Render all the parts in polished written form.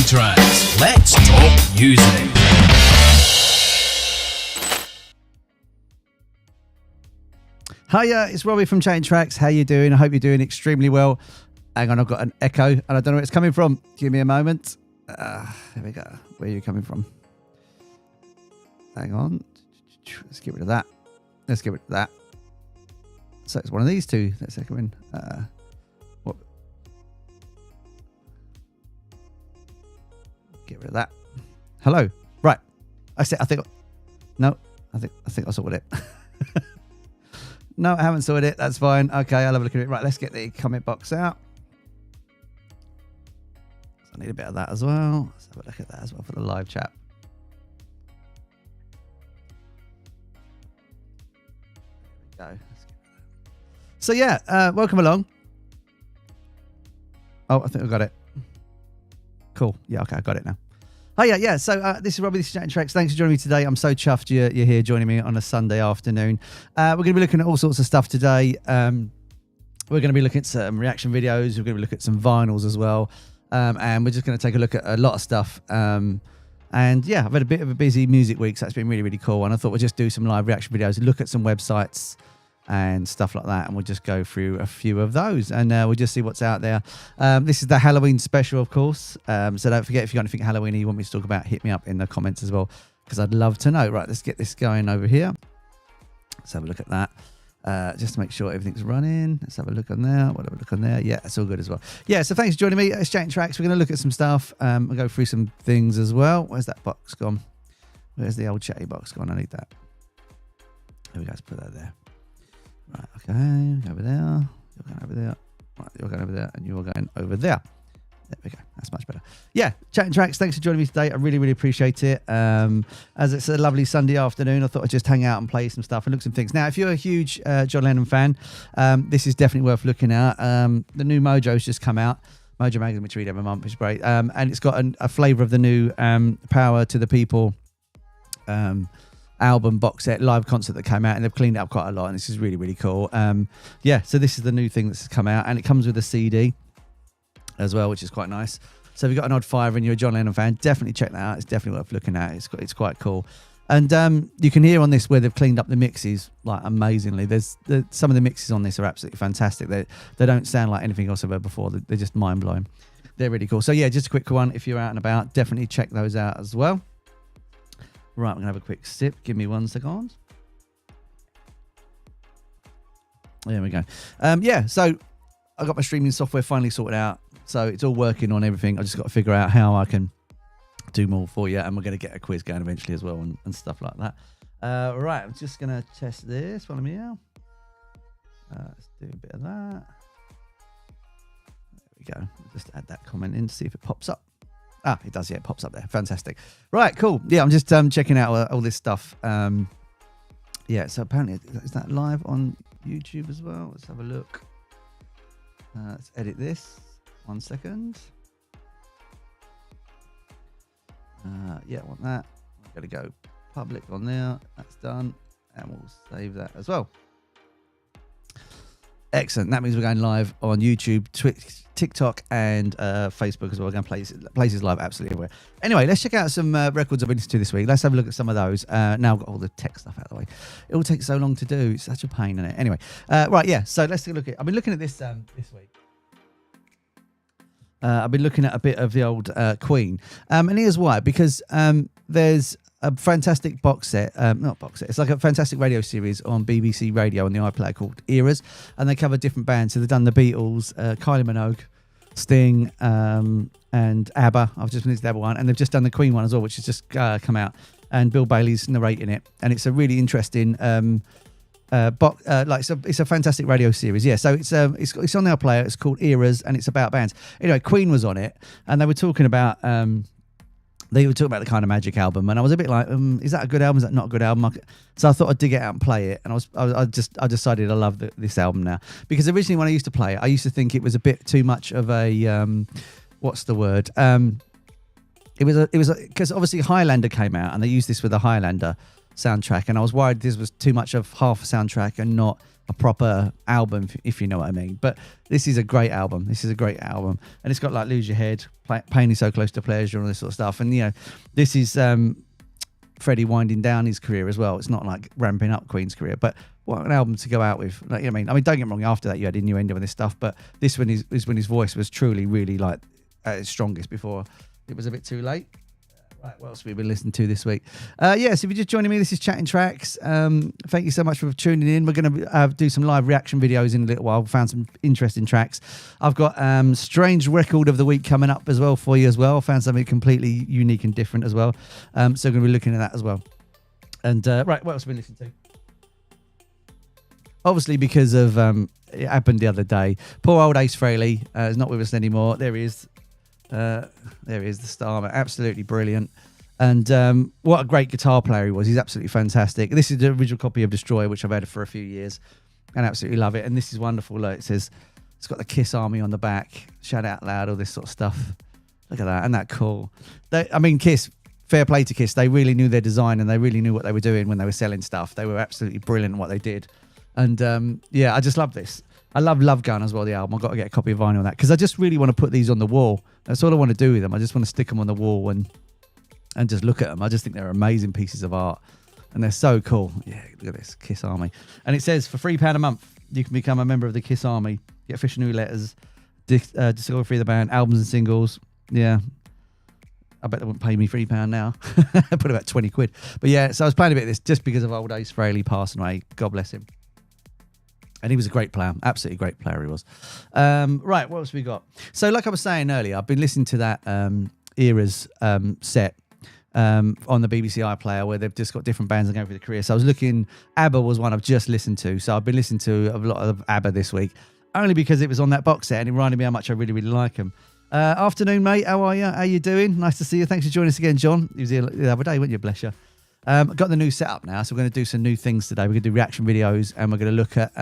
Tracks. Let's talk music. Hiya, it's Robbie from Chain Tracks. How you doing? I hope you're doing extremely well. Hang on, I've got an echo and I don't know where it's coming from. Give me a moment. There we go. Where are you coming from? Hang on. Let's get rid of that. Let's get rid of that. So it's one of these two. Let's take in. What? Get rid of that. Hello. Right. I think I sorted it. No, I haven't sorted it. That's fine. Okay, I'll have a look at it. Right, let's get the comment box out. So I need a bit of that as well. Let's have a look at that as well for the live chat. There we go. So yeah, welcome along. Oh, I think I got it. Cool. Yeah, okay, I got it now. Oh yeah. So this is Robbie, this is Chain Tracks. Thanks for joining me today. I'm so chuffed you're here joining me on a Sunday afternoon. We're going to be looking at all sorts of stuff today. We're going to be looking at some reaction videos. We're going to be looking at some vinyls as well. And we're just going to take a look at a lot of stuff. And yeah, I've had a bit of a busy music week, so that's been really, really cool. And I thought we'd just do some live reaction videos and look at some websites and stuff like that, and we'll just go through a few of those, and we'll just see what's out there. This is the Halloween special, of course, so don't forget, if you've got anything Halloween you want me to talk about, hit me up in the comments as well, because I'd love to know. Right, let's get this going over here. Let's have a look at that, just to make sure everything's running. Let's have a look on there. We'll have a look on there. Yeah, it's all good as well. Yeah, so thanks for joining me. It's Chain Tracks. We're going to look at some stuff. We'll go through some things as well. Where's that box gone? Where's the old chatty box gone? I need that. There we go, let's put that there. Right, okay, go over there. You're going over there. Right, you're going over there, and you're going over there. There we go. That's much better. Yeah, Chatting Tracks, thanks for joining me today. I really, really appreciate it. As it's a lovely Sunday afternoon, I thought I'd just hang out and play some stuff and look at some things. Now, if you're a huge John Lennon fan, this is definitely worth looking at. The new Mojo's just come out. Mojo magazine, which I read every month, which is great. And it's got a flavour of the new Power to the People album box set live concert that came out, and they've cleaned it up quite a lot, and this is really, really cool. Yeah, so this is the new thing that's come out, and it comes with a CD as well, which is quite nice. So if you've got an odd fiver and you're a John Lennon fan, definitely check that out. It's definitely worth looking at. It's quite cool. And you can hear on this where they've cleaned up the mixes like amazingly. Some of the mixes on this are absolutely fantastic. They don't sound like anything else I've heard before. They're just mind blowing. They're really cool. So yeah, just a quick one. If you're out and about, definitely check those out as well. Right, we're going to have a quick sip. Give me 1 second. There we go. Yeah, so I got my streaming software finally sorted out. So it's all working on everything. I just got to figure out how I can do more for you. And we're going to get a quiz going eventually as well and stuff like that. Right, I'm just going to test this while I'm here. Let's do a bit of that. There we go. Just add that comment in to see if it pops up. Ah, it does, yeah, it pops up there. Fantastic. Right, cool. Yeah, I'm just checking out all this stuff. Yeah, so apparently, is that live on YouTube as well? Let's have a look. Let's edit this. 1 second. Yeah, I want that. I'm going to go public on there. That's done. And we'll save that as well. Excellent. That means we're going live on YouTube, Twitch, TikTok, and Facebook as well. We're going places live absolutely everywhere. Anyway, let's check out some records I've been listening to this week. Let's have a look at some of those. Now I've got all the tech stuff out of the way. It all takes so long to do. It's such a pain, isn't it? Anyway, right, yeah. So let's take a look at. I've been looking at this this week. I've been looking at a bit of the old Queen, and here's why. Because there's a fantastic box set, not box set, it's like a fantastic radio series on BBC Radio on the iPlayer called Eras, and they cover different bands. So they've done the Beatles, Kylie Minogue, Sting, and ABBA. I've just finished the ABBA one, and they've just done the Queen one as well, which has just come out, and Bill Bailey's narrating it, and it's a really interesting it's a fantastic radio series. Yeah, so it's on the iPlayer. It's called Eras, and it's about bands. Anyway, Queen was on it, and they were talking about the Kind of Magic album, and I was a bit like, is that a good album? Is that not a good album? So I thought I'd dig it out and play it, and I decided I love this album now, because originally when I used to play it, I used to think it was a bit too much of a what's the word? It was because obviously Highlander came out, and they used this with the Highlander soundtrack, and I was worried this was too much of half a soundtrack and not a proper album, if you know what I mean. But this is a great album. And it's got like Lose Your Head, Pain Is So Close to Pleasure, and all this sort of stuff. And, you know, this is Freddie winding down his career as well. It's not like ramping up Queen's career, but what an album to go out with. Like, you know what I mean, don't get me wrong, after that you had Innuendo and this stuff, but this one is when his voice was truly really like at its strongest before it was a bit too late. Right, what else have we been listening to this week? So if you're just joining me, this is Chatting Tracks. Thank you so much for tuning in. We're going to do some live reaction videos in a little while. Found some interesting tracks. I've got Strange Record of the Week coming up as well for you as well. Found something completely unique and different as well. So I'm going to be looking at that as well. And right, what else have we been listening to? Obviously, because of it happened the other day. Poor old Ace Frehley is not with us anymore. There he is. There he is, the star, man. Absolutely brilliant. And what a great guitar player he was. He's absolutely fantastic. This is the original copy of Destroy, which I've had for a few years and absolutely love it. And this is wonderful. Look, it says it's got the Kiss Army on the back, shout out loud, all this sort of stuff. Look at that. Isn't that cool? Kiss, fair play to Kiss. They really knew their design and they really knew what they were doing when they were selling stuff. They were absolutely brilliant in what they did. And I just love this. I love Love Gun as well, the album. I've got to get a copy of vinyl of that because I just really want to put these on the wall. That's all I want to do with them. I just want to stick them on the wall and just look at them. I just think they're amazing pieces of art and they're so cool. Yeah, look at this, Kiss Army. And it says for £3 a month, you can become a member of the Kiss Army, get official newsletters, discography of the band, albums and singles. Yeah. I bet they wouldn't pay me £3 now. Put about 20 quid. But yeah, so I was playing a bit of this just because of old Ace Frehley passing away. God bless him. And he was a great player, absolutely great player he was. Right, what else we got? So like I was saying earlier, I've been listening to that Eras set on the BBC iPlayer where they've just got different bands and going through the career. So I was looking, ABBA was one I've just listened to. So I've been listening to a lot of ABBA this week, only because it was on that box set and it reminded me how much I really, really like them. Afternoon, mate. How are you? How you doing? Nice to see you. Thanks for joining us again, John. You was here the other day, weren't you? Bless you. I've got the new setup now, so we're going to do some new things today. We're going to do reaction videos, and we're going to look at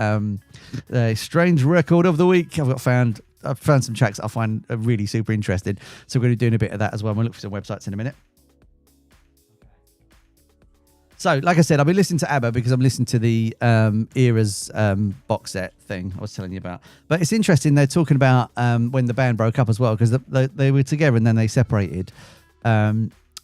the Strange Record of the Week. I've found some tracks I find really super interesting, so we're going to be doing a bit of that as well. We'll look for some websites in a minute. So, like I said, I've been listening to ABBA because I'm listening to the Eras box set thing I was telling you about. But it's interesting, they're talking about when the band broke up as well, because they were together and then they separated.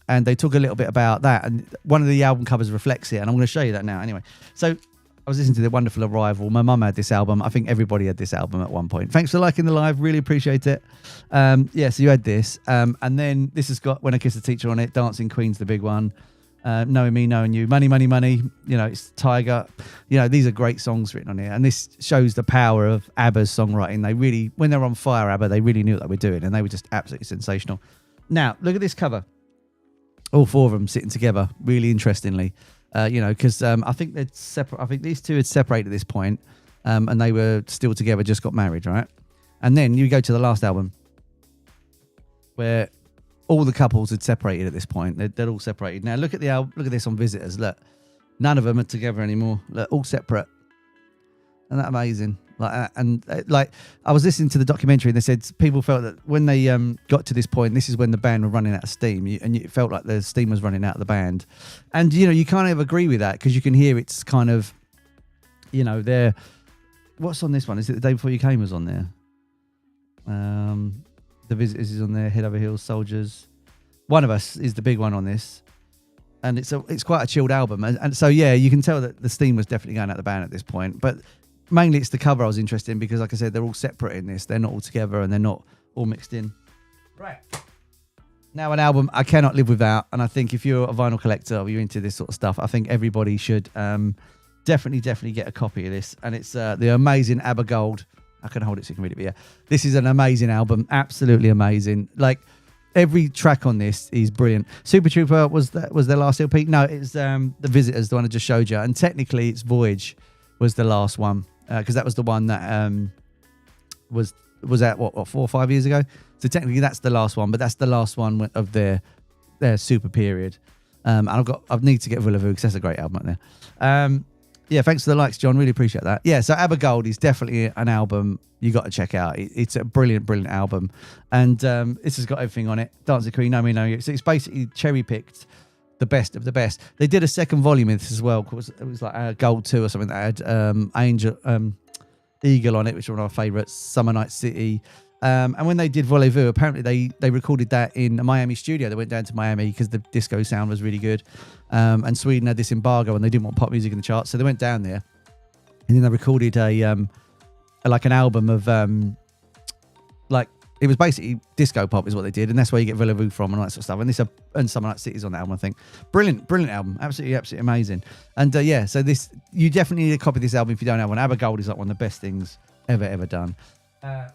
And they talk a little bit about that. And one of the album covers reflects it. And I'm going to show you that now. Anyway, so I was listening to The Wonderful Arrival. My mum had this album. I think everybody had this album at one point. Thanks for liking the live. Really appreciate it. So you had this. And then this has got When I Kiss the Teacher on it. Dancing Queen's the big one. Knowing Me, Knowing You. Money, Money, Money. You know, it's Tiger. You know, these are great songs written on here. And this shows the power of ABBA's songwriting. They really, when they were on fire, ABBA, they really knew what they were doing. And they were just absolutely sensational. Now, look at this cover. All four of them sitting together, really interestingly, because I think they'd separate. I think these two had separated at this point, and they were still together, just got married, right? And then you go to the last album, where all the couples had separated at this point. They're all separated. Now look at the album. Look at this on Visitors. Look, none of them are together anymore. Look, all separate. Isn't that amazing? Like I was listening to the documentary and they said people felt that when they got to this point, this is when the band were running out of steam, and it felt like the steam was running out of the band. And you kind of agree with that because you can hear it's kind of, they're what's on this one? Is it The Day Before You Came was on there? The Visitors is on there. Head Over Heels, Soldiers. One of Us is the big one on this. And it's quite a chilled album. And so, yeah, you can tell that the steam was definitely going out the band at this point. But mainly it's the cover I was interested in because, like I said, they're all separate in this. They're not all together and they're not all mixed in. Right. Now, an album I cannot live without. And I think if you're a vinyl collector or you're into this sort of stuff, I think everybody should definitely get a copy of this. And it's the amazing ABBA Gold. I can hold it so you can read it, but yeah. This is an amazing album. Absolutely amazing. Like, every track on this is brilliant. Super Trooper was their last LP. No, it's The Visitors, the one I just showed you. And technically, it's Voyage was the last one because that was the one that was out what 4 or 5 years ago. So technically, that's the last one, but that's the last one of their super period. And I need to get Voulez-Vous because that's a great album right there. Yeah, thanks for the likes, John. Really appreciate that. Yeah, so ABBA Gold is definitely an album you got to check out. It's a brilliant, brilliant album. And this has got everything on it. Dancing Queen, Know Me, Know You. So it's basically cherry-picked the best of the best. They did a second volume of this as well. It was like Gold 2 or something that had Eagle on it, which is one of our favourites, Summer Night City. And when they did Voulez-Vous, apparently they recorded that in a Miami studio. They went down to Miami because the disco sound was really good. And Sweden had this embargo and they didn't want pop music in the charts. So they went down there and then they recorded an album of it was basically disco pop is what they did. And that's where you get Voulez-Vous from and all that sort of stuff. And Summer Night City's on that album, I think. Brilliant album. Absolutely amazing. And so you definitely need a copy of this album if you don't have one. ABBA Gold is like one of the best things ever done. Right.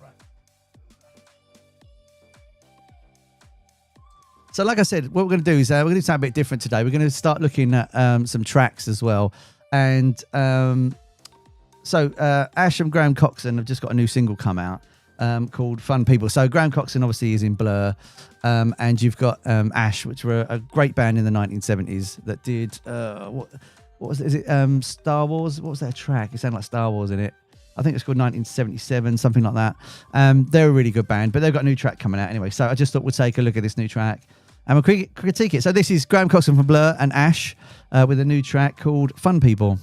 So like I said, what we're going to do is we're going to do something a bit different today. We're going to start looking at some tracks as well. And so Ash and Graham Coxon have just got a new single come out called Fun People. So Graham Coxon obviously is in Blur. And you've got Ash, which were a great band in the 1970s that did, what was it? Is it Star Wars? What was that track? It sounded like Star Wars in it. I think it's called 1977, something like that. They're a really good band, but they've got a new track coming out anyway. So I just thought we'd take a look at this new track and we'll critique it. So this is Graham Coxon from Blur and Ash with a new track called Fun People.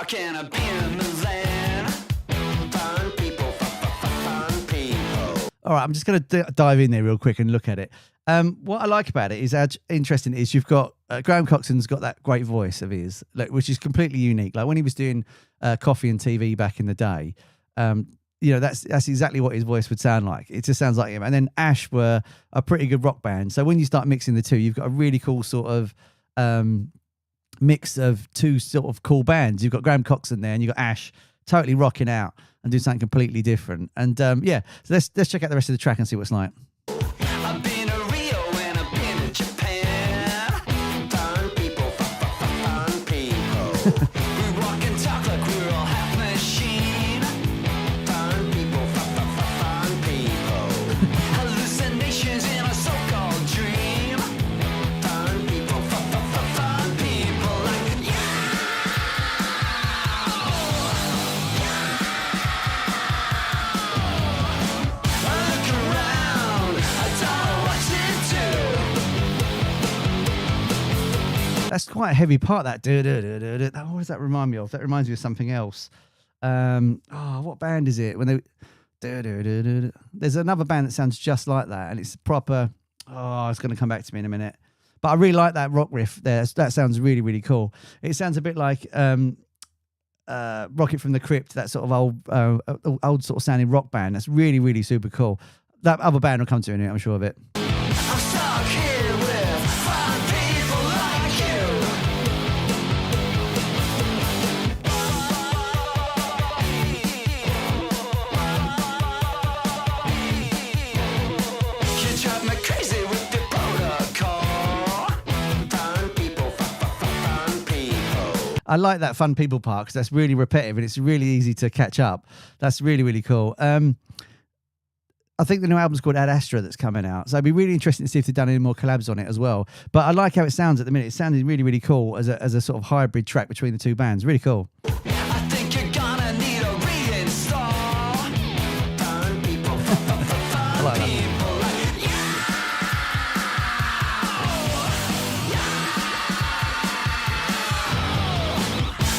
Can I be in Milan? Fun people, fun people. All right, I'm just going to dive in there real quick and look at it. What I like about it is how interesting it is. You've got Graham Coxon's got that great voice of his, which is completely unique. Like when he was doing coffee and TV back in the day, that's exactly what his voice would sound like. It just sounds like him. And then Ash were a pretty good rock band. So when you start mixing the two, you've got a really cool sort of mix of two sort of cool bands. You've got Graham Coxon there and you've got Ash totally rocking out and doing something completely different. And so let's check out the rest of the track and see what it's like. I've been to Rio and I've been to Japan. Fun people, fun people. We walk and talk like we're all half machine. Fun people, fun people. Hallucinations in a so-called dream. Fun people, fun people. Like, yeah! I look around, I don't know what to do. That's quite a heavy part, that. What does that remind me of? That reminds me of something else. What band is it? When they there's another band that sounds just like that, and it's proper. It's going to come back to me in a minute. But I really like that rock riff there. That sounds really, really cool. It sounds a bit like Rocket from the Crypt, that sort of old sort of sounding rock band. That's really, really super cool. That other band will come to me in a minute, I'm sure of it. I'm stuck here with fine people like you. You drive me crazy with your protocol. Fine people, fun people. I like that Fun People part because that's really repetitive and it's really easy to catch up. That's really, really cool. I think the new album's called Ad Astra that's coming out. So it'd be really interesting to see if they've done any more collabs on it as well. But I like how it sounds at the minute. It sounded really, really cool as a sort of hybrid track between the two bands. Really cool. I think you're gonna need a reinstall. Fun people, fun like that. people. Like,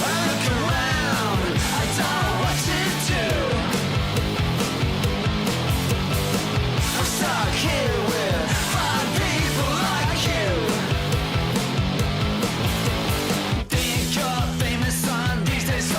I look around, I don't know what to do. I'm stuck here with fine people like you. Think you're famous on these days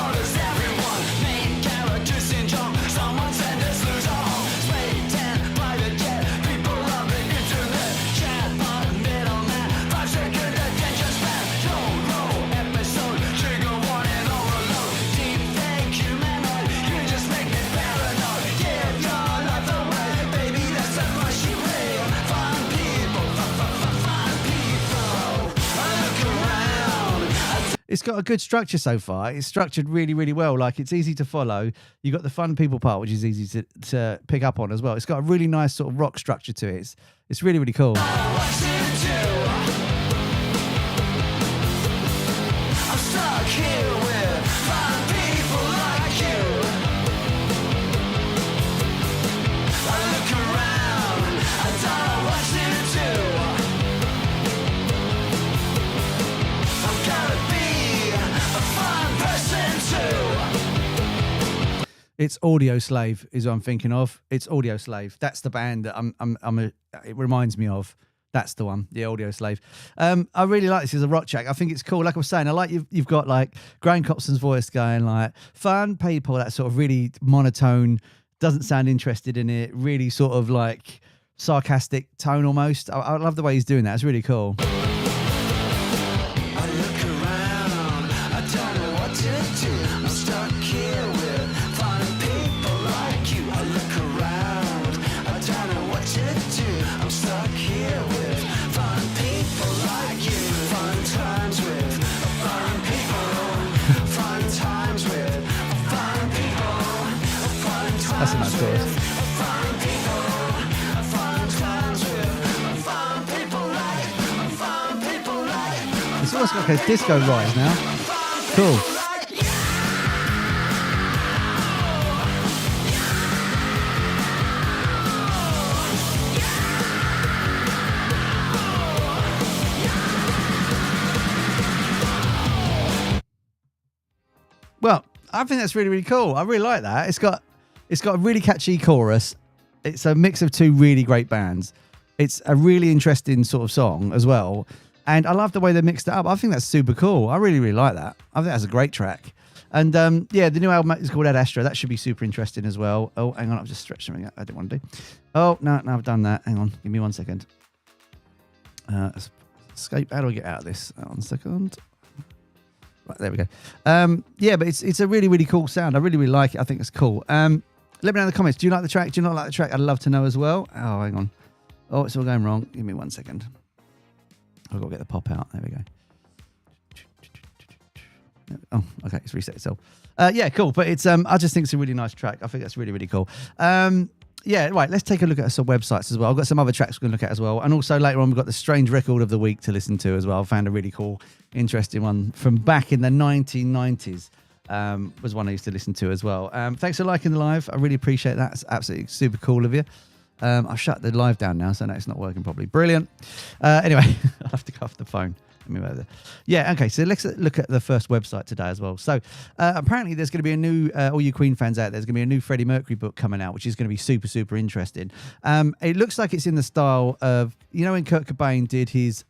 it's got a good structure so far. It's structured really, really well. Like, it's easy to follow. You got the fun people part, which is easy to pick up on as well. It's got a really nice sort of rock structure to it. It's really, really cool. It's Audio Slave is what I'm thinking of. It's Audio Slave. That's the band that it reminds me of. That's the one, the Audio Slave. I really like this as a rock track. I think it's cool. Like I was saying, I like you've got like Graham Coxon's voice going like fun people, that sort of really monotone, doesn't sound interested in it, really sort of like sarcastic tone almost. I love the way he's doing that. It's really cool. That's a nice chorus. It's almost like a disco rise now. Cool. Well, I think that's really, really cool. I really like that. It's got a really catchy chorus. It's a mix of two really great bands. It's a really interesting sort of song as well. And I love the way they mixed it up. I think that's super cool. I really, really like that. I think that's a great track. And yeah, the new album is called Ad Astra. That should be super interesting as well. Oh, hang on. I've just stretched something out I didn't want to do. Oh, no, I've done that. Hang on. Give me 1 second. Escape. How do I get out of this? 1 second. Right, there we go. Yeah, but it's a really, really cool sound. I really, really like it. I think it's cool. Let me know in the comments. Do you like the track? Do you not like the track? I'd love to know as well. Oh, hang on. Oh, it's all going wrong. Give me 1 second. I've got to get the pop out. There we go. Oh, okay. It's reset itself. Yeah, cool. But it's I just think it's a really nice track. I think that's really, really cool. Yeah, right. Let's take a look at some websites as well. I've got some other tracks we're going to look at as well. And also later on, we've got the strange record of the week to listen to as well. I found a really cool, interesting one from back in the 1990s. Was one I used to listen to as well. Thanks for liking the live. I really appreciate that. It's absolutely super cool of you. I've shut the live down now, so now it's not working properly. Brilliant. Anyway, I'll have to go off the phone. Yeah, okay, so let's look at the first website today as well. So apparently there's going to be a new, all you Queen fans out there, there's going to be a new Freddie Mercury book coming out, which is going to be super, super interesting. It looks like it's in the style of, you know, when Kurt Cobain did his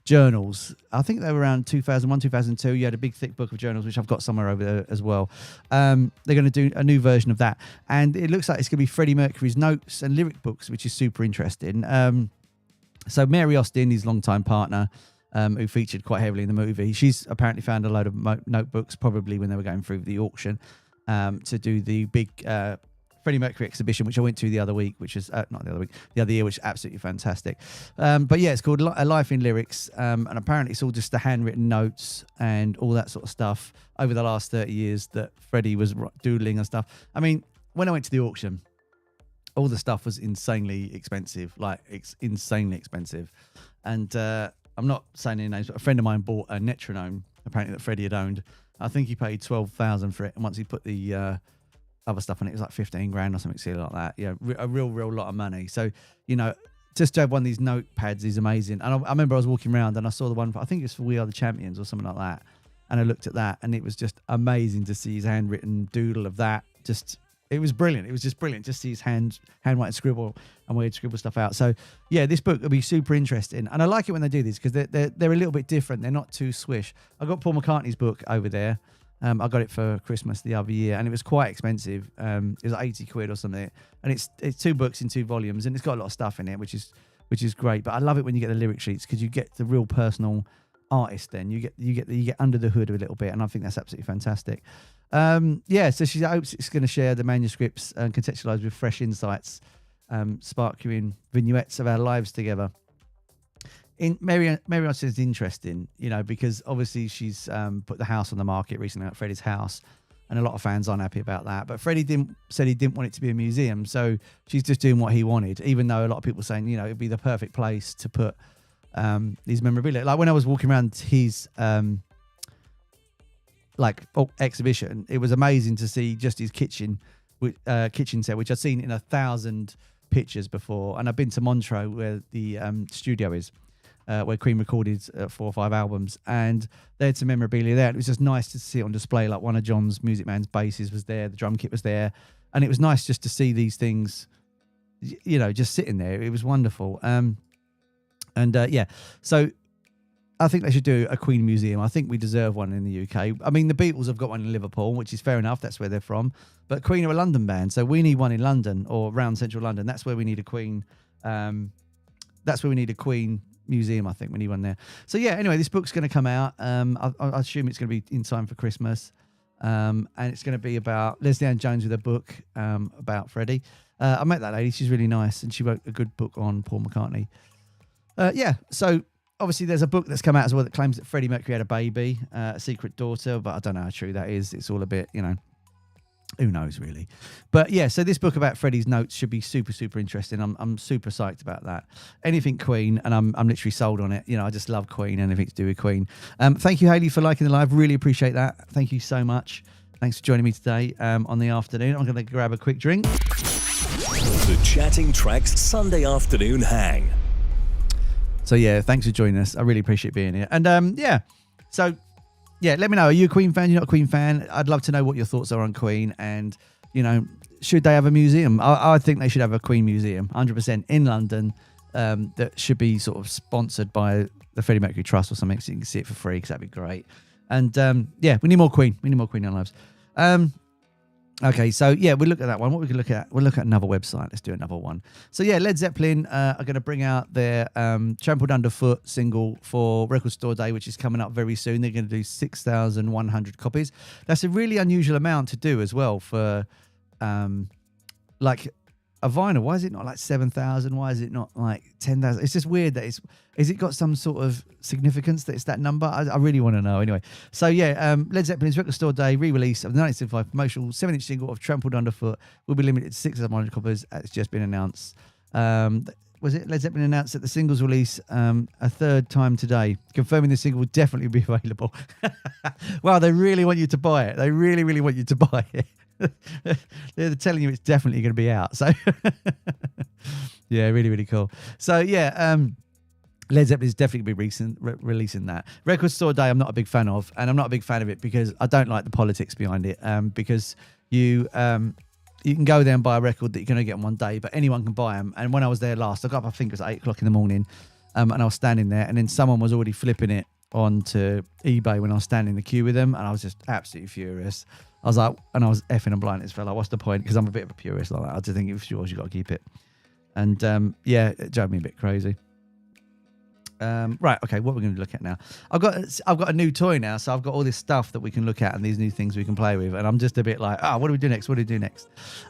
journals, I think they were around 2001, 2002. You had a big thick book of journals, which I've got somewhere over there as well. They're going to do a new version of that. And it looks like it's going to be Freddie Mercury's notes and lyric books, which is super interesting. So Mary Austin, his longtime partner, who featured quite heavily in the movie, she's apparently found a load of notebooks, probably when they were going through the auction, to do the big Freddie Mercury exhibition, which I went to the other week, which is not the other week, the other year, which is absolutely fantastic. But yeah, it's called A Life in Lyrics, and apparently it's all just the handwritten notes and all that sort of stuff over the last 30 years that Freddie was doodling and stuff. I mean, when I went to the auction, all the stuff was insanely expensive, insanely expensive. And I'm not saying any names, but a friend of mine bought a metronome, apparently, that Freddie had owned. I think he paid $12,000 for it, and once he put the other stuff on it, it was like 15 grand or something silly like that. Yeah, a real lot of money. So, you know, just to have one of these notepads is amazing. And I remember I was walking around and I saw the one, I think it was for We Are the Champions or something like that. And I looked at that and it was just amazing to see his handwritten doodle of that. It was brilliant. It was just brilliant. Just see his handwriting scribble and where he'd scribble stuff out. So yeah, this book will be super interesting. And I like it when they do this because they're a little bit different. They're not too swish. I got Paul McCartney's book over there. I got it for Christmas the other year and it was quite expensive. It was like 80 quid or something. And it's 2 books in 2 volumes and it's got a lot of stuff in it, which is great. But I love it when you get the lyric sheets because you get the real personal artist. Then you get under the hood a little bit, and I think that's absolutely fantastic. Yeah, so she hopes it's going to share the manuscripts and contextualise with fresh insights, spark you in vignettes of our lives together. Mary Austin is interesting, you know, because obviously she's put the house on the market recently, like Freddie's house, and a lot of fans aren't happy about that. But Freddie said he didn't want it to be a museum, so she's just doing what he wanted. Even though a lot of people saying, you know, it'd be the perfect place to put these memorabilia. Like when I was walking around his exhibition, it was amazing to see just his kitchen set, which I'd seen in 1,000 pictures before, and I've been to Montreux where the studio is. Where Queen recorded 4 or 5 albums, and they had some memorabilia there. It was just nice to see it on display. Like one of John's Music Man's basses was there, the drum kit was there, and it was nice just to see these things, you know, just sitting there. It was wonderful. So I think they should do a Queen museum. I think we deserve one in the UK. I mean, the Beatles have got one in Liverpool, which is fair enough. That's where they're from. But Queen are a London band, so we need one in London or around central London. That's where we need a Queen. That's where we need a Queen museum. I think we need one there. So yeah, anyway, this book's going to come out. I assume it's going to be in time for Christmas, and it's going to be about Leslie Ann Jones with a book about Freddie. I met that lady. She's really nice, and she wrote a good book on Paul McCartney. So obviously there's a book that's come out as well that claims that Freddie Mercury had a baby, a secret daughter, but I don't know how true that is. It's all a bit, you know, who knows really. But yeah, so this book about Freddie's notes should be super, super interesting. I'm super psyched about that. Anything Queen, and I'm literally sold on it. You know, I just love Queen, anything to do with Queen. Thank you, Hayley, for liking the live. Really appreciate that. Thank you so much. Thanks for joining me today on the afternoon. I'm going to grab a quick drink. The Chatting Tracks Sunday afternoon hang. So yeah, thanks for joining us. I really appreciate being here. And let me know. Are you a Queen fan? You're not a Queen fan? I'd love to know what your thoughts are on Queen. And, you know, should they have a museum? I think they should have a Queen museum, 100% in London, that should be sort of sponsored by the Freddie Mercury Trust or something, so you can see it for free, because that'd be great. And we need more Queen. We need more Queen in our lives. Okay, so yeah, we'll look at that one. What we can look at, we'll look at another website. Let's do another one. So yeah, Led Zeppelin are going to bring out their Trampled Underfoot single for Record Store Day, which is coming up very soon. They're going to do 6,100 copies. That's a really unusual amount to do as well for like a vinyl. Why is it not like 7,000? Why is it not like 10,000? It's just weird that is it got some sort of significance that it's that number? I really want to know. Anyway, so yeah, Led Zeppelin's Record Store Day re-release of the 1975 promotional 7-inch single of Trampled Underfoot will be limited to 6,100 copies. It's just been announced. Was it Led Zeppelin announced that the single's release a third time today, confirming the single will definitely be available. Wow, they really want you to buy it. They really, really want you to buy it. They're telling you it's definitely going to be out. So yeah, really, really cool. So yeah, Led Zeppelin is definitely going to be releasing that. Record Store Day I'm not a big fan of, and I'm not a big fan of it because I don't like the politics behind it, because you can go there and buy a record that you're going to get in one day, but anyone can buy them. And when I was there last, I got up, I think it was 8 o'clock in the morning, and I was standing there, and then someone was already flipping it onto eBay when I was standing in the queue with them, and I was just absolutely furious. I was like, and I was effing and blind as fella. What's the point? Because I'm a bit of a purist like that. I just think if it's yours, you got to keep it. And yeah, it drove me a bit crazy. Right, okay, what we're going to look at now? I've got a new toy now, so I've got all this stuff that we can look at and these new things we can play with, and I'm just a bit like, what do we do next? What do we do next?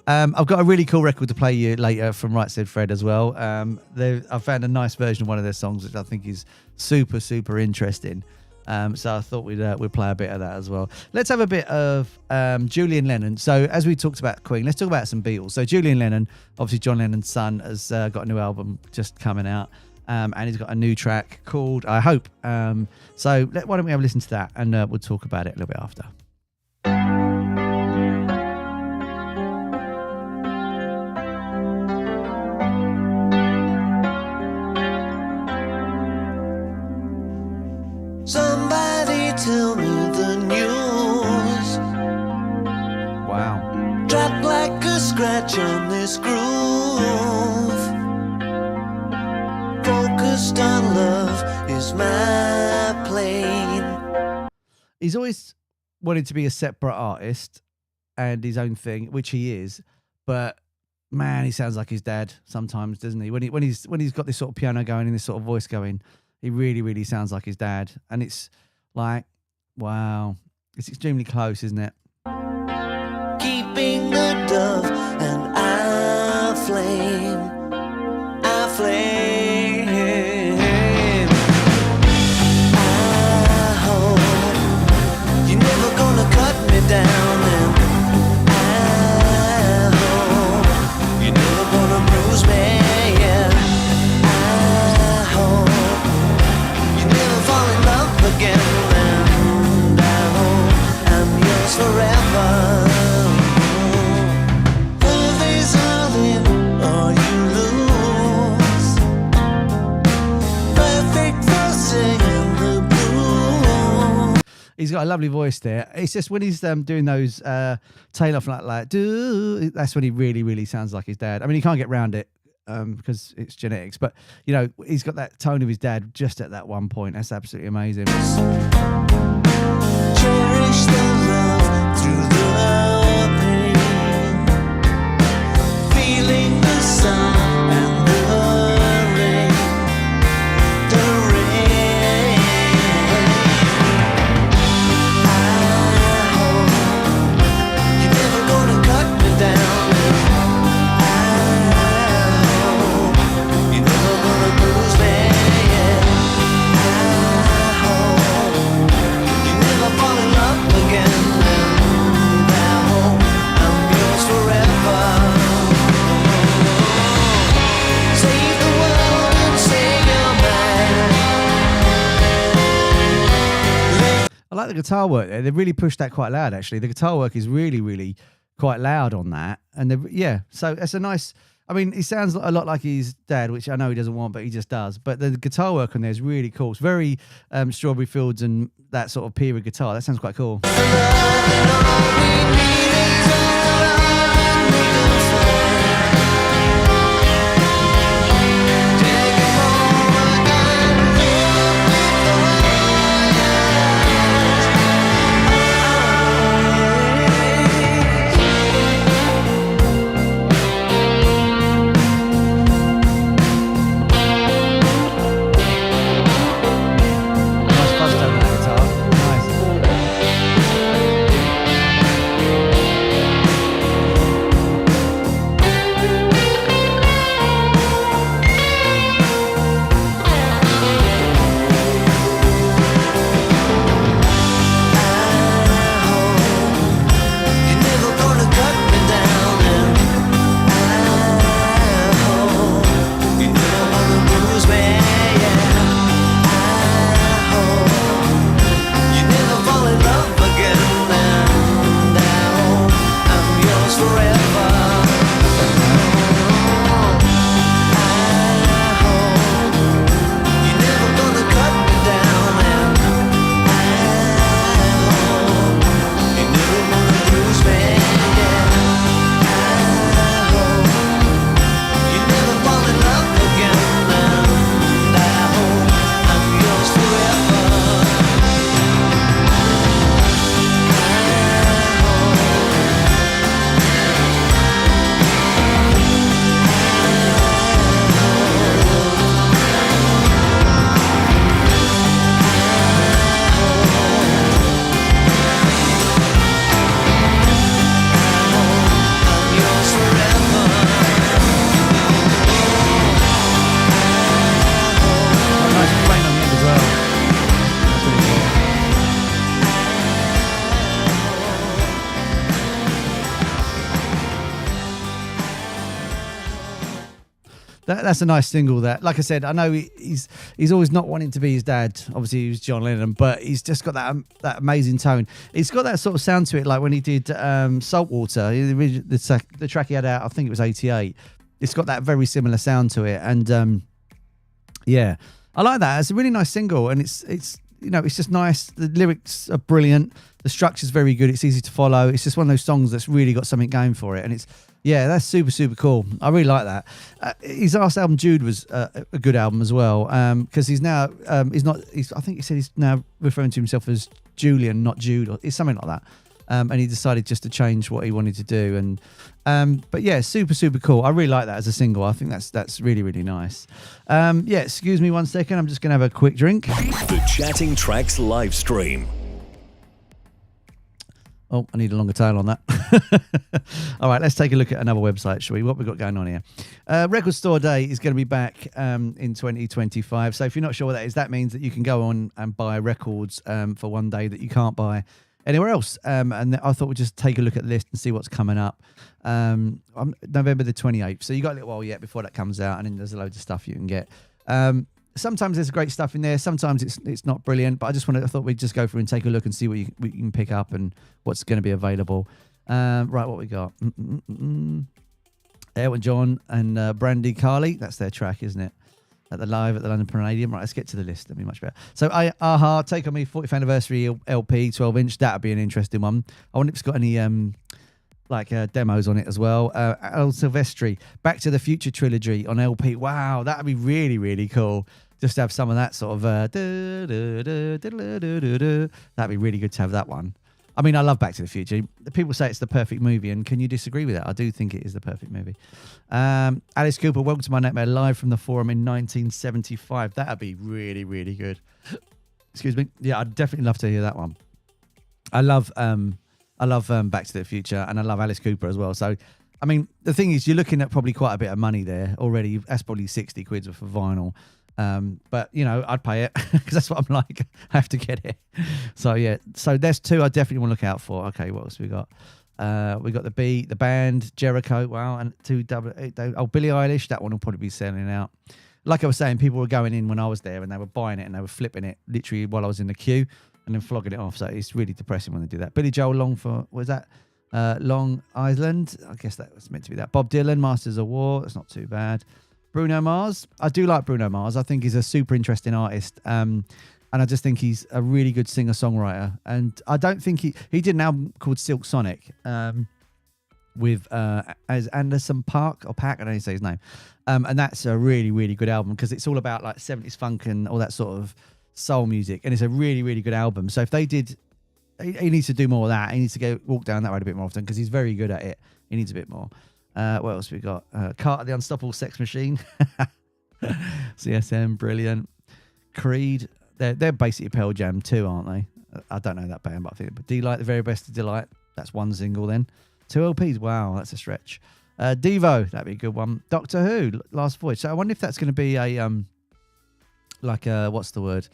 I've got a really cool record to play you later from Right Said Fred as well. I found a nice version of one of their songs, which I think is super, super interesting. So I thought we'd play a bit of that as well. Let's have a bit of Julian Lennon. So as we talked about Queen, let's talk about some Beatles. So Julian Lennon, obviously John Lennon's son, has got a new album just coming out. And he's got a new track called I Hope. So why don't we have a listen to that, and we'll talk about it a little bit after. Somebody tell me the news. Wow. Dropped like a scratch on this groove. Focused on love is my plane. He's always wanted to be a separate artist and his own thing, which he is. But man, he sounds like his dad sometimes, doesn't he? When he's got this sort of piano going and this sort of voice going, he really, really sounds like his dad. And it's like, wow, it's extremely close, isn't it? Keeping the dove and I flame. got a lovely voice there. It's just when he's doing those tail off like do, that's when he really, really sounds like his dad. I mean, he can't get round it because it's genetics, but you know, he's got that tone of his dad just at that one point. That's absolutely amazing. Cherish the love through the pain, feeling the sun and the rain, the rain. I hope you're never gonna cut me down. I hope you're never gonna bruise me. I hope you never fall in love again. And I hope I'm yours forever. Save the world and save your mind. I like the guitar work there. They really pushed that quite loud, actually. The guitar work is really, really quite loud on that. And yeah, so it's a nice. I mean, he sounds a lot like his dad, which I know he doesn't want, but he just does. But the guitar work on there is really cool. It's very Strawberry Fields and that sort of period guitar. That sounds quite cool. Nice fuzz tone on that guitar. Nice. You're never gonna cut me down, and I hope you're never gonna bruise me. I hope you never fall in love again, and I hope I'm yours forever. I hope you're never gonna cut me down, and I hope you never gonna bruise me. I hope you never fall in love again, and I hope I'm yours forever. I'm yours forever. Nice playing on the end as well. That's really cool. That's a nice single. That, like I said, I know he's always not wanting to be his dad. Obviously, he was John Lennon, but he's just got that amazing tone. He's got that sort of sound to it, like when he did Saltwater, the track he had out. I think it was '88. It's got that very similar sound to it, and yeah, I like that. It's a really nice single, and it's you know, it's just nice. The lyrics are brilliant. The structure's very good. It's easy to follow. It's just one of those songs that's really got something going for it, and it's. Yeah, that's super, super cool. I really like that. His last album, Jude, was a good album as well, because he's now, I think he said he's now referring to himself as Julian, not Jude, or it's something like that. And he decided just to change what he wanted to do. And but yeah, super, super cool. I really like that as a single. I think that's really, really nice. Yeah, excuse me 1 second. I'm just going to have a quick drink. The Chatting Tracks live stream. Oh, I need a longer tail on that. All right, let's take a look at another website, shall we? What we've got going on here. Record Store Day is going to be back in 2025. So if you're not sure what that is, that means that you can go on and buy records for one day that you can't buy anywhere else. And I thought we'd just take a look at the list and see what's coming up. November the 28th. So you got a little while yet before that comes out, and then there's a load of stuff you can get. Sometimes there's great stuff in there. Sometimes it's not brilliant, but I thought we'd just go through and take a look and see what you can pick up and what's going to be available. Right, what we got? Elton John and Brandy Carly. That's their track, isn't it? at the London Palladium. Right, let's get to the list. That'd be much better. So, Aha, Take On Me 40th Anniversary LP, 12-inch. That'd be an interesting one. I wonder if it's got any demos on it as well. El Silvestri, Back to the Future trilogy on LP. Wow, that'd be really, really cool. Just to have some of that sort of... that'd be really good to have that one. I mean, I love Back to the Future. People say it's the perfect movie, and can you disagree with that? I do think it is the perfect movie. Alice Cooper, Welcome to My Nightmare, live from the Forum in 1975. That'd be really, really good. Excuse me. Yeah, I'd definitely love to hear that one. I love Back to the Future, and I love Alice Cooper as well. So, I mean, the thing is, you're looking at probably quite a bit of money there already. That's probably 60 quid worth of vinyl. But you know, I'd pay it because that's what I'm like. I have to get it. So yeah, so there's two I definitely want to look out for. Okay, what else we got? We got the band Jericho. Wow, and Billie Eilish. That one will probably be selling out. Like I was saying, people were going in when I was there and they were buying it and they were flipping it literally while I was in the queue and then flogging it off. So it's really depressing when they do that. Billy Joel Long Island. I guess that was meant to be that. Bob Dylan, Masters of War. That's not too bad. Bruno Mars. I do like Bruno Mars. I think he's a super interesting artist. And I just think he's a really good singer-songwriter. And I don't think he did an album called Silk Sonic with as Anderson Paak, I don't know how to say his name. And that's a really, really good album because it's all about like 70s funk and all that sort of soul music. And it's a really, really good album. So if they did, he needs to do more of that. He needs to walk down that road a bit more often because he's very good at it. He needs a bit more. What else we got? Carter the Unstoppable Sex Machine. CSM, brilliant. Creed, they're basically Pearl Jam too, aren't they? I don't know that band, but I think. But Delight, The Very Best of Delight. That's one single then. 2 LPs, wow, that's a stretch. Devo, that'd be a good one. Doctor Who, Last Voyage. So I wonder if that's going to be a what's the word?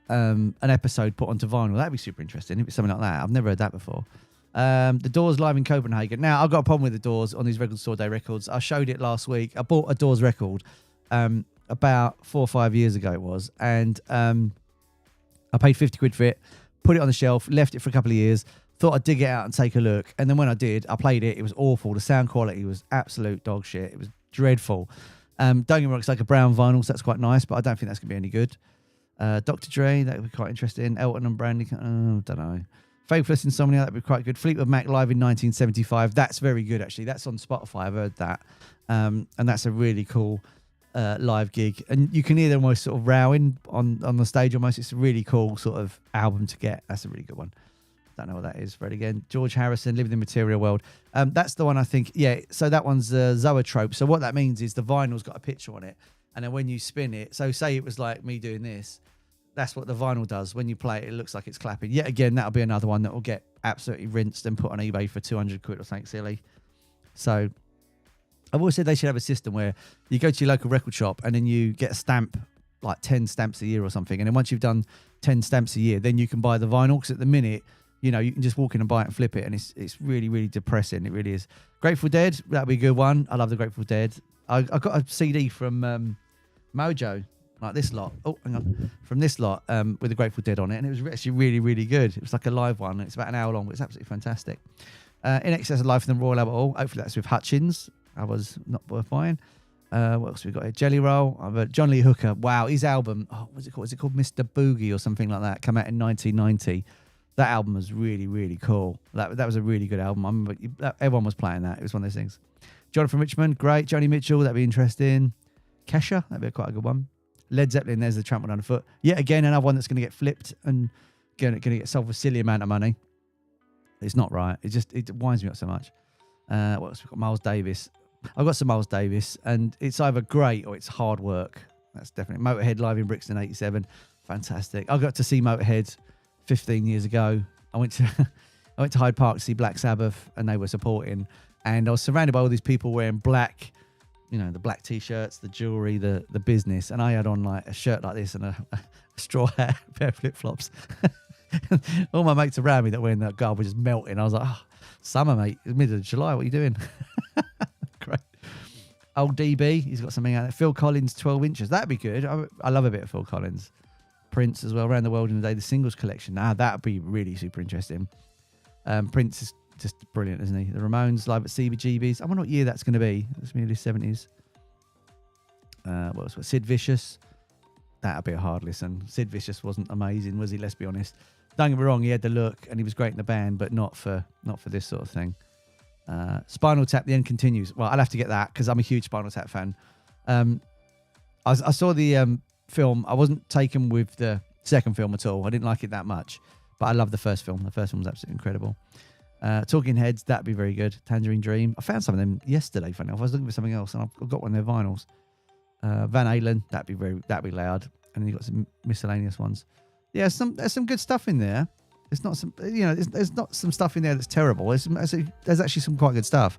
An episode put onto vinyl. That'd be super interesting if it's something like that. I've never heard that before. The Doors live in Copenhagen. Now, I've got a problem with the Doors on these Record Store Day records. I showed it last week. I bought a Doors record about 4 or 5 years ago it was. And I paid 50 quid for it, put it on the shelf, left it for a couple of years, thought I'd dig it out and take a look. And then when I did, I played it. It was awful. The sound quality was absolute dog shit. It was dreadful. Don't get me wrong, it's like a brown vinyl, so that's quite nice, but I don't think that's going to be any good. Dr. Dre, that would be quite interesting. Elton and Brandy, don't know. Faithless Insomnia, that would be quite good. Fleetwood Mac live in 1975. That's very good, actually. That's on Spotify. I've heard that. And that's a really cool live gig. And you can hear them almost sort of rowing on the stage almost. It's a really cool sort of album to get. That's a really good one. Don't know what that is. Fred again. George Harrison, Living in the Material World. That's the one I think. Yeah, so that one's Zoetrope. So what that means is the vinyl's got a picture on it. And then when you spin it, so say it was like me doing this, that's what the vinyl does. When you play it, it looks like it's clapping. Yet again, that'll be another one that will get absolutely rinsed and put on eBay for 200 quid or something silly. So I've always said they should have a system where you go to your local record shop and then you get a stamp, like 10 stamps a year or something. And then once you've done 10 stamps a year, then you can buy the vinyl. Because at the minute, you know, you can just walk in and buy it and flip it. And it's really, really depressing. It really is. Grateful Dead, that'd be a good one. I love the Grateful Dead. I got a CD from Mojo. Like this lot. Oh, hang on. From this lot with the Grateful Dead on it. And it was actually really, really good. It was like a live one. It's about an hour long, but it's absolutely fantastic. In Excess of Life from the Royal Albert Hall. Hopefully that's with Hutchins. I was not worth buying. What else we got here? Jelly Roll. John Lee Hooker. Wow, his album. Oh, what's it called? Is it called Mr. Boogie or something like that? Came out in 1990. That album was really, really cool. That was a really good album. I remember everyone was playing that. It was one of those things. Jonathan Richman. Great. Joni Mitchell. That'd be interesting. Kesha. That'd be quite a good one. Led Zeppelin, there's the Trampled Underfoot. Yet again, another one that's going to get flipped and going to get sold for a silly amount of money. It's not right. It winds me up so much. What else? We've got Miles Davis. I've got some Miles Davis, and it's either great or it's hard work. That's definitely Motorhead live in Brixton '87. Fantastic. I got to see Motorhead 15 years ago. I went to Hyde Park to see Black Sabbath, and they were supporting. And I was surrounded by all these people wearing black. You know, the black T-shirts, the jewellery, the business. And I had on like a shirt like this and a straw hat, a pair of flip-flops. All my mates around me that were in that garb were just melting. I was like, oh, summer, mate. It's middle of July. What are you doing? Great. Old DB, he's got something out there. Phil Collins, 12 inches. That'd be good. I love a bit of Phil Collins. Prince as well, Around the World in a Day, the singles collection. Now, that'd be really super interesting. Prince is just brilliant, isn't he? The Ramones live at CBGB's. I wonder what year that's going to be. It's maybe the 70s. What else? Sid Vicious. that'd be a hard listen. Sid Vicious wasn't amazing, was he? Let's be honest. Don't get me wrong, he had the look and he was great in the band, but not for this sort of thing. Spinal Tap, The End Continues. Well, I'll have to get that because I'm a huge Spinal Tap fan. I saw the film. I wasn't taken with the second film at all. I didn't like it that much, but I love the first film. The first film was absolutely incredible. Talking Heads, that'd be very good. Tangerine Dream. I found some of them yesterday. Funny enough, I was looking for something else, and I've got one of their vinyls. Van Halen, that'd be loud. And then you got some miscellaneous ones. Yeah, there's some good stuff in there. It's not some, there's not some stuff in there that's terrible. There's actually some quite good stuff.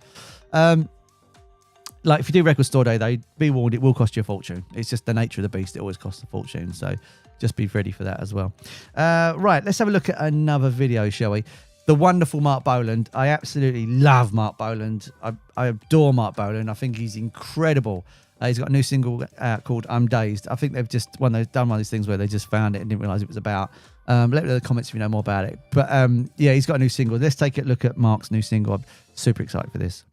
Like if you do Record Store Day, though, be warned, it will cost you a fortune. It's just the nature of the beast. It always costs a fortune. So just be ready for that as well. Right, let's have a look at another video, shall we? The wonderful Marc Bolan. I absolutely love Marc Bolan. I adore Marc Bolan. I think he's incredible. He's got a new single called I'm Dazed. I think they've just done one of these things where they just found it and didn't realise it was about. Let me know in the comments if you know more about it. But yeah, he's got a new single. Let's take a look at Mark's new single. I'm super excited for this.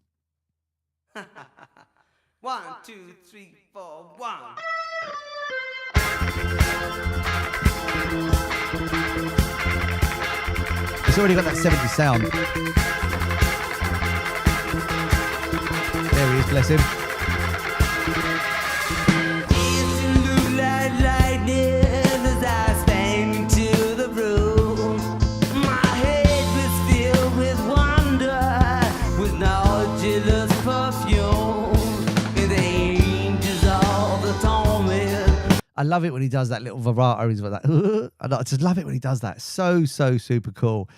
1, 2, 3, 4, 1. It's already got that 70s sound. There he is, bless him. I love it when he does that little vibrato. He's like that. I just love it when he does that. So super cool.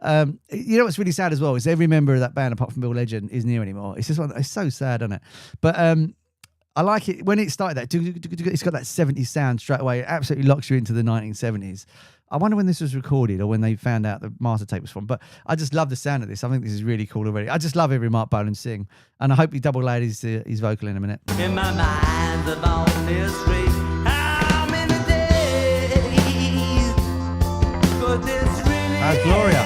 You know what's really sad as well is every member of that band, apart from Bill Legend, isn't here anymore. It's just it's so sad, isn't it? But I like it when it started. It's got that 70s sound straight away. It absolutely locks you into the 1970s. I wonder when this was recorded or when they found out the master tape was from. But I just love the sound of this. I think this is really cool already. I just love every Marc Bolan sing, and I hope he double layered his vocal in a minute. In my mind, the bone is free. How's Gloria?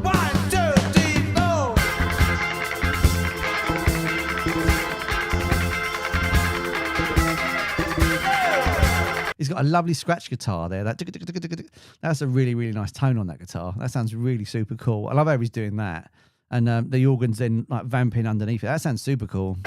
1, 2, 3, 4. He's got a lovely scratch guitar there. That's a really, really nice tone on that guitar. That sounds really super cool. I love how he's doing that. And the organ's then like vamping underneath it. That sounds super cool.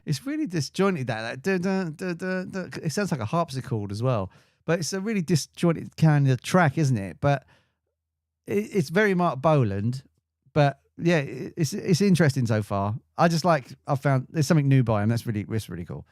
It's really disjointed, that it sounds like a harpsichord as well, but it's a really disjointed kind of track, isn't it? But it's very Marc Bolan, but yeah, it's interesting so far. I found there's something new by him. That's really cool.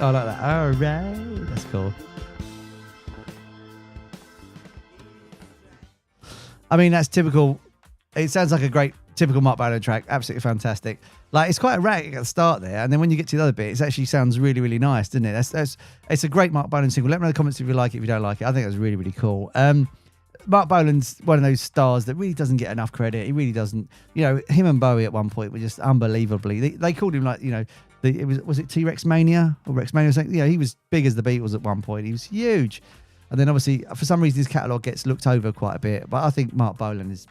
I like that. All right. That's cool. I mean, that's typical. It sounds like a great, typical Marc Bolan track. Absolutely fantastic. Like, it's quite erratic at the start there. And then when you get to the other bit, it actually sounds really, really nice, doesn't it? It's a great Marc Bolan single. Let me know in the comments if you like it, if you don't like it. I think that's really, really cool. Marc Bolan's one of those stars that really doesn't get enough credit. He really doesn't. You know, him and Bowie at one point were just unbelievably. They called him like, Was it T-Rex Mania or Rex Mania? Yeah, he was big as the Beatles at one point. He was huge. And then obviously, for some reason, his catalogue gets looked over quite a bit. But I think Marc Bolan is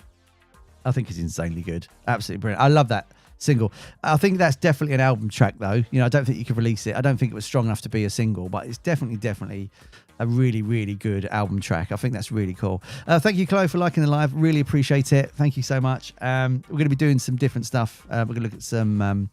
insanely good. Absolutely brilliant. I love that single. I think that's definitely an album track, though. You know, I don't think you could release it. I don't think it was strong enough to be a single, but it's definitely a really, really good album track. I think that's really cool. Thank you, Chloe, for liking the live. Really appreciate it. Thank you so much. We're going to be doing some different stuff. We're going to look at some,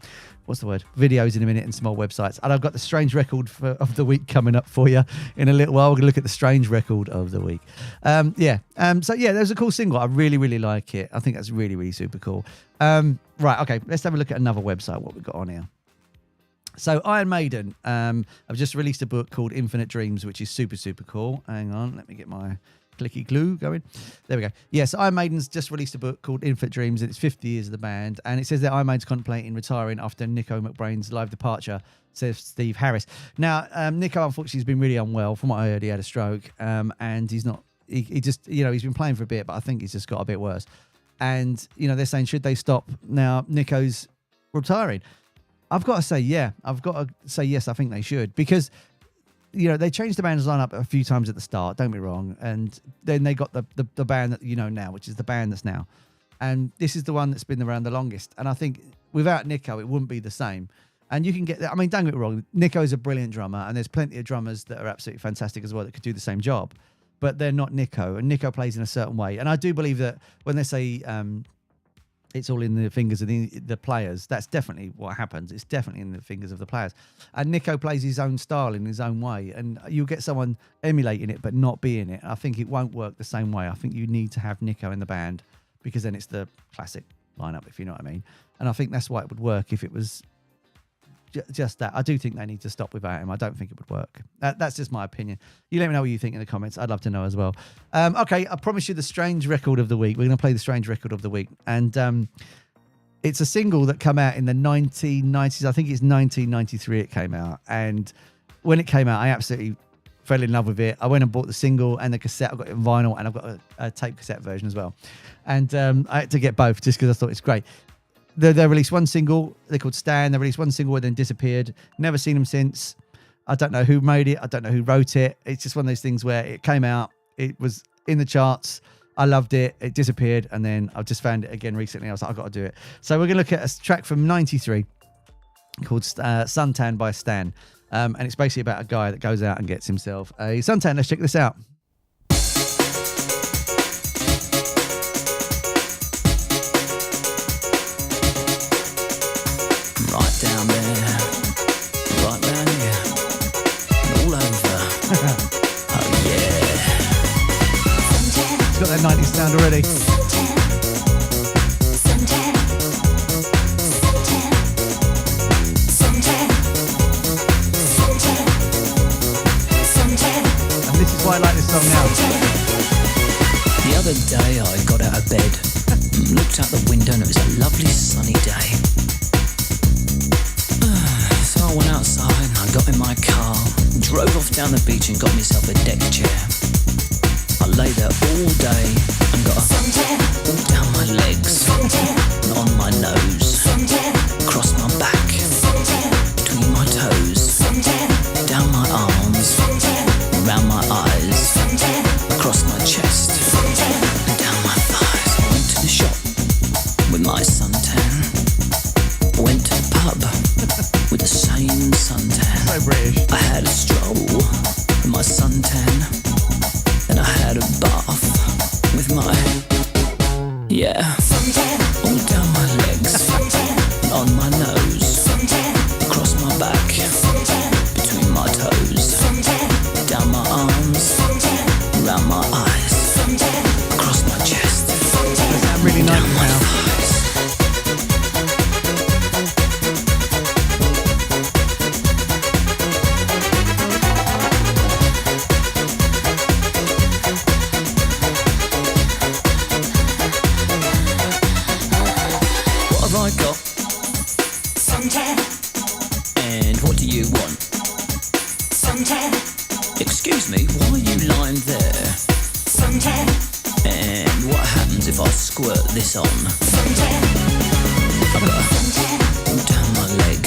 videos in a minute and some more websites. And I've got the strange record of the week coming up for you in a little while. We're going to look at the strange record of the week. There's a cool single. I really, really like it. I think that's really, really super cool. Right, okay, let's have a look at another website, what we've got on here. So Iron Maiden, I've just released a book called Infinite Dreams, which is super, super cool. Hang on, let me get my clicky glue going. There we go. Yes, Iron Maiden's just released a book called Infinite Dreams, and it's 50 years of the band. And it says that Iron Maiden's contemplating retiring after Nicko McBrain's live departure, says Steve Harris. Now, Nicko, unfortunately, has been really unwell. From what I heard, he had a stroke, and he's not, he just, he's been playing for a bit, but I think he's just got a bit worse. And, they're saying, should they stop now Nicko's retiring? I've got to say, yes, I think they should, because, they changed the band's lineup a few times at the start, don't be wrong, and then they got the band that now, which is the band that's now. And this is the one that's been around the longest. And I think without Nicko, it wouldn't be the same. And you can get that. I mean, don't get me wrong, Nicko's a brilliant drummer, and there's plenty of drummers that are absolutely fantastic as well that could do the same job. But they're not Nicko, and Nicko plays in a certain way. And I do believe that when they say it's all in the fingers of the players, that's definitely what happens. It's definitely in the fingers of the players. And Nicko plays his own style in his own way, and you'll get someone emulating it but not being it. I think it won't work the same way. I think you need to have Nicko in the band, because then it's the classic lineup, if you know what I mean. And I think that's why it would work if it was just that. I do think they need to stop without him. I don't think it would work. That's just my opinion. You let me know what you think in the comments. I'd love to know as well. Okay, I promise you the strange record of the week. We're going to play the strange record of the week. And it's a single that came out in the 1990s. I think it's 1993 it came out. And when it came out, I absolutely fell in love with it. I went and bought the single and the cassette. I've got it in vinyl, and I've got a tape cassette version as well. And I had to get both just because I thought it's great. They released one single. They're called Stan. They released one single and then disappeared. Never seen them since. I don't know who made it. I don't know who wrote it. It's just one of those things where it came out. It was in the charts. I loved it. It disappeared. And then I just found it again recently. I was like, I've got to do it. So we're going to look at a track from 93 called Suntan by Stan. And it's basically about a guy that goes out and gets himself a suntan. Let's check this out. Down there, right round here, and all over. Oh yeah. It's got that 90s sound already. And this is why I like this song now. The other day I got out of bed, looked out the window, and it was a lovely sunny day. So I went outside and I got in my car, drove off down the beach and got myself a deck chair. I lay there all day and got all down my legs, and on my nose, across my back, between my toes, down my arms, around my eyes, across my chest, and down my thighs. I went to the shop with my suntan. Went to the pub with the same suntan. So British. I had a stroll with my suntan. Then I had a bath with my, all down my legs, and on my nose, across my back, between my toes, down my arms, around my eyes, across my chest, really nice down my now. thighs. I got suntan. And what do you want? Suntan. Excuse me, why are you lying there? Suntan. And what happens if I squirt this on? Suntan. I've got all down my leg,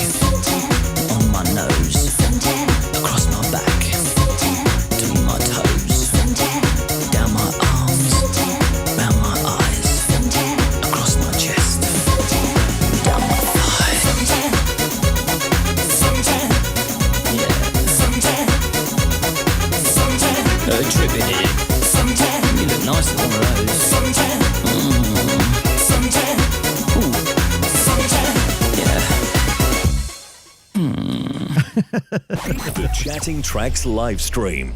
The Chatting Tracks live stream.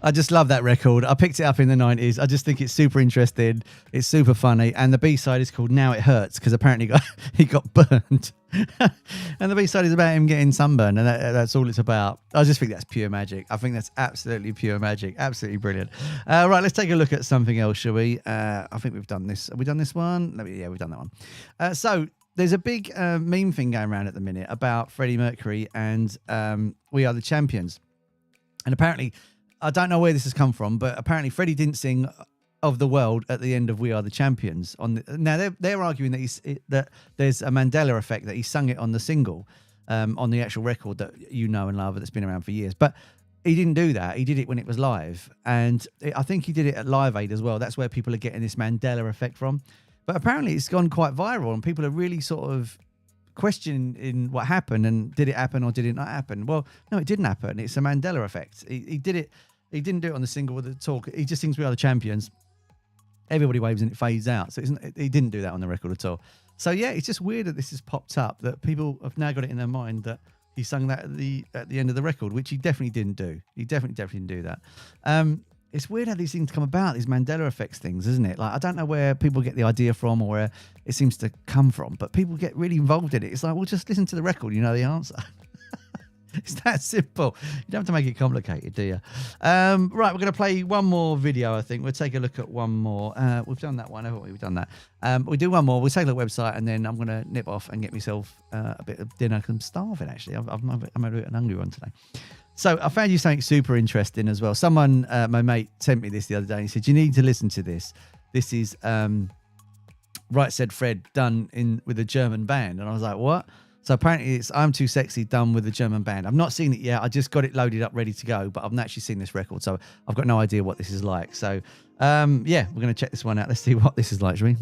I just love that record. I picked it up in the 90s. I just think it's super interesting. It's super funny. And the B-side is called Now It Hurts, because apparently he got burned. And the B-side is about him getting sunburned, and that's all it's about. I just think that's pure magic. I think that's absolutely pure magic. Absolutely brilliant. Right, let's take a look at something else, shall we? I think we've done this. Have we done this one? Yeah, we've done that one. So there's a big meme thing going around at the minute about Freddie Mercury and We Are the Champions. And apparently, I don't know where this has come from, but apparently Freddie didn't sing Of the World at the end of We Are the Champions. Now, they're arguing that there's a Mandela effect, that he sung it on the single, on the actual record that you know and love, that's been around for years. But he didn't do that. He did it when it was live. And I think he did it at Live Aid as well. That's where people are getting this Mandela effect from. But apparently it's gone quite viral, and people are really sort of questioning what happened, and did it happen or did it not happen? Well, no, it didn't happen. It's a Mandela effect. He did it. He didn't do it on the single with the talk. He just sings We Are the Champions. Everybody waves and it fades out. So he didn't do that on the record at all. So yeah, it's just weird that this has popped up, that people have now got it in their mind that he sung that at the end of the record, which he definitely didn't do. He definitely didn't do that. It's weird how these things come about, these Mandela effects things, isn't it? Like, I don't know where people get the idea from or where it seems to come from, but people get really involved in it. It's like, well, just listen to the record, you know the answer. It's that simple. You don't have to make it complicated, do you? Right, we're going to play one more video, I think. We'll take a look at one more. We've done that one, haven't we? We've done that. We'll do one more. We'll take a look at the website, and then I'm going to nip off and get myself a bit of dinner, because I'm starving, actually. I'm a bit hungry one today. So I found you something super interesting as well. Someone, my mate, sent me this the other day, and he said, you need to listen to this. This is Right Said Fred done with a German band. And I was like, what? So apparently it's I'm Too Sexy done with a German band. I've not seen it yet. I just got it loaded up, ready to go, but I've not actually seen this record. So I've got no idea what this is like. So, yeah, we're going to check this one out. Let's see what this is like, shall we?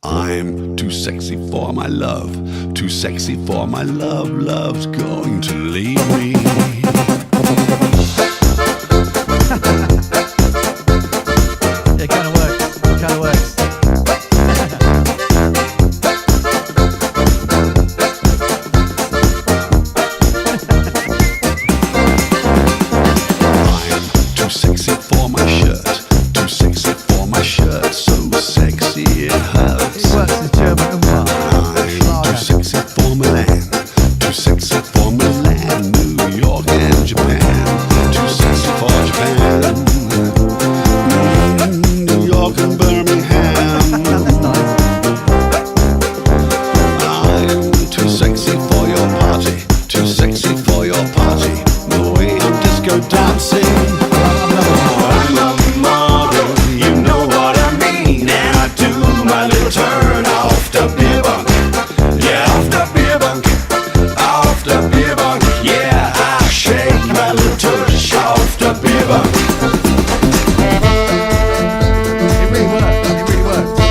I'm too sexy for my love, too sexy for my love, love's going to leave me. Yeah, it kind of works. It kind of works. Sexy for my shirt, too sexy for my shirt, so sexy it hurts. It works as German and I'm too sexy for Milan, too sexy for Milan, New York and Japan, too sexy for Japan, New York and Birmingham. I'm too sexy for your party, too sexy for your party, the way I'm disco dancing. I'm a model, you know what I mean, and I do my little turn off the beer bunk. Yeah, off the beer bunk, off the beer bunk. Yeah, I shake my little tush off the beer bunk. It really works. It really works.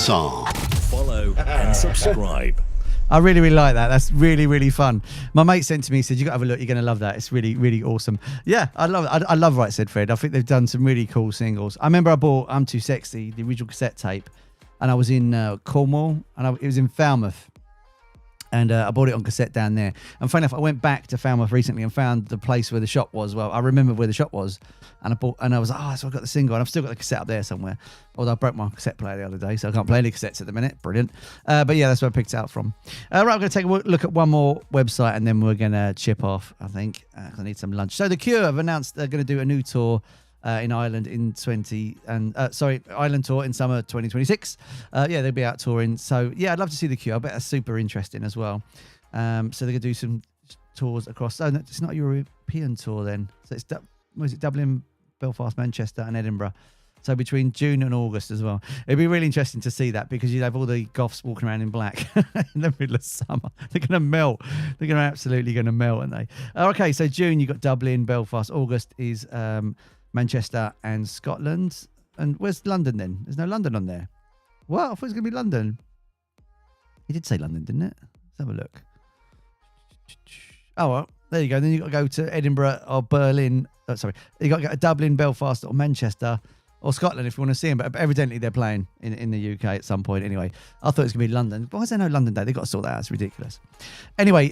Follow and subscribe. I really, really like that. That's really, really fun. My mate sent to me, he said, you got to have a look. You're going to love that. It's really, really awesome. Yeah, I love it. I love Right Said Fred. I think they've done some really cool singles. I remember I bought I'm Too Sexy, the original cassette tape, and I was in Cornwall, and it was in Falmouth. And I bought it on cassette down there. And funny enough, I went back to Falmouth recently and found the place where the shop was. Well, I remember where the shop was. And I was like, so I got the single. And I've still got the cassette up there somewhere. Although I broke my cassette player the other day, so I can't play any cassettes at the minute. Brilliant. But yeah, that's where I picked it out from. Right, I'm going to take a look at one more website and then we're going to chip off, I think. 'Cause I need some lunch. So The Cure have announced they're going to do a new tour in Ireland in Ireland tour in summer 2026. They'll be out touring. So yeah, I'd love to see The Cure. I bet that's super interesting as well. So they're gonna do some tours across. Oh, no, it's not a European tour then. So it's Dublin, Belfast, Manchester, and Edinburgh. So between June and August as well. It'd be really interesting to see that because you'd have all the goths walking around in black in the middle of summer. They're going to melt. They're absolutely going to melt, aren't they? Okay, so June, you've got Dublin, Belfast. August is Manchester and Scotland. And where's London then? There's no London on there. What? I thought it was going to be London. He did say London, didn't it? Let's have a look. Oh, well, there you go. Then you've got to go to Edinburgh or Berlin. Oh, sorry. You've got to go to Dublin, Belfast or Manchester or Scotland if you want to see them. But evidently they're playing in the UK at some point anyway. I thought it was going to be London. Why is there no London Day? They've got to sort that out. It's ridiculous. Anyway,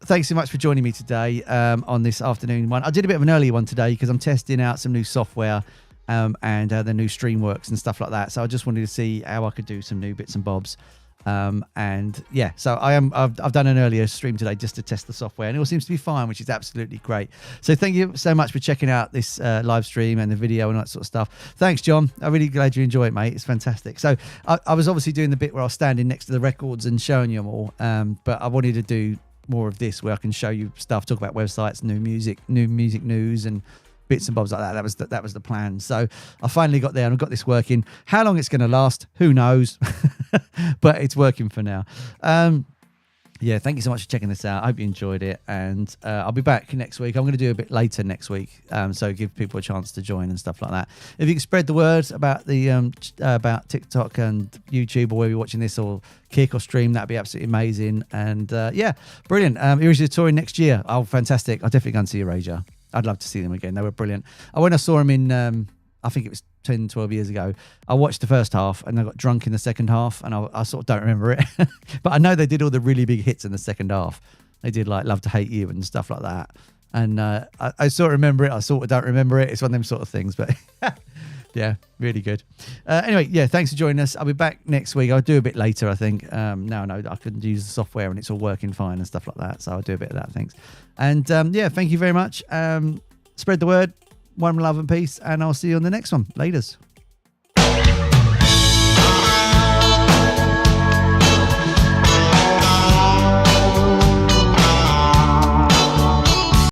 thanks so much for joining me today on this afternoon one. I did a bit of an earlier one today because I'm testing out some new software and the new Streamworks and stuff like that. So I just wanted to see how I could do some new bits and bobs. And yeah, so I've done an earlier stream today just to test the software and it all seems to be fine, which is absolutely great. So thank you so much for checking out this live stream and the video and all that sort of stuff. Thanks, John. I'm really glad you enjoy it, mate. It's fantastic. So I was obviously doing the bit where I was standing next to the records and showing you them all. But I wanted to do more of this where I can show you stuff, talk about websites, new music news and bits and bobs like that. That was the plan. So I finally got there and I've got this working. How long it's going to last, who knows? But it's working for now. Yeah, thank you so much for checking this out. I hope you enjoyed it. And I'll be back next week. I'm going to do a bit later next week. So give people a chance to join and stuff like that. If you can spread the word about the about TikTok and YouTube or where you're watching this or Kick or Stream, that'd be absolutely amazing. And yeah, brilliant. Erasure touring next year. Oh, fantastic. I'll definitely go and see Erasure. I'd love to see them again. They were brilliant. When I saw them in, I think it was 10, 12 years ago, I watched the first half and I got drunk in the second half and I sort of don't remember it. But I know they did all the really big hits in the second half. They did like Love to Hate You and stuff like that. And I sort of remember it. I sort of don't remember it. It's one of them sort of things. But yeah, really good. Anyway, yeah, thanks for joining us. I'll be back next week. I'll do a bit later, I think. Now I know that I can use the software and it's all working fine and stuff like that. So I'll do a bit of that, thanks. And yeah, thank you very much. Spread the word. One love and peace. And I'll see you on the next one. Laters.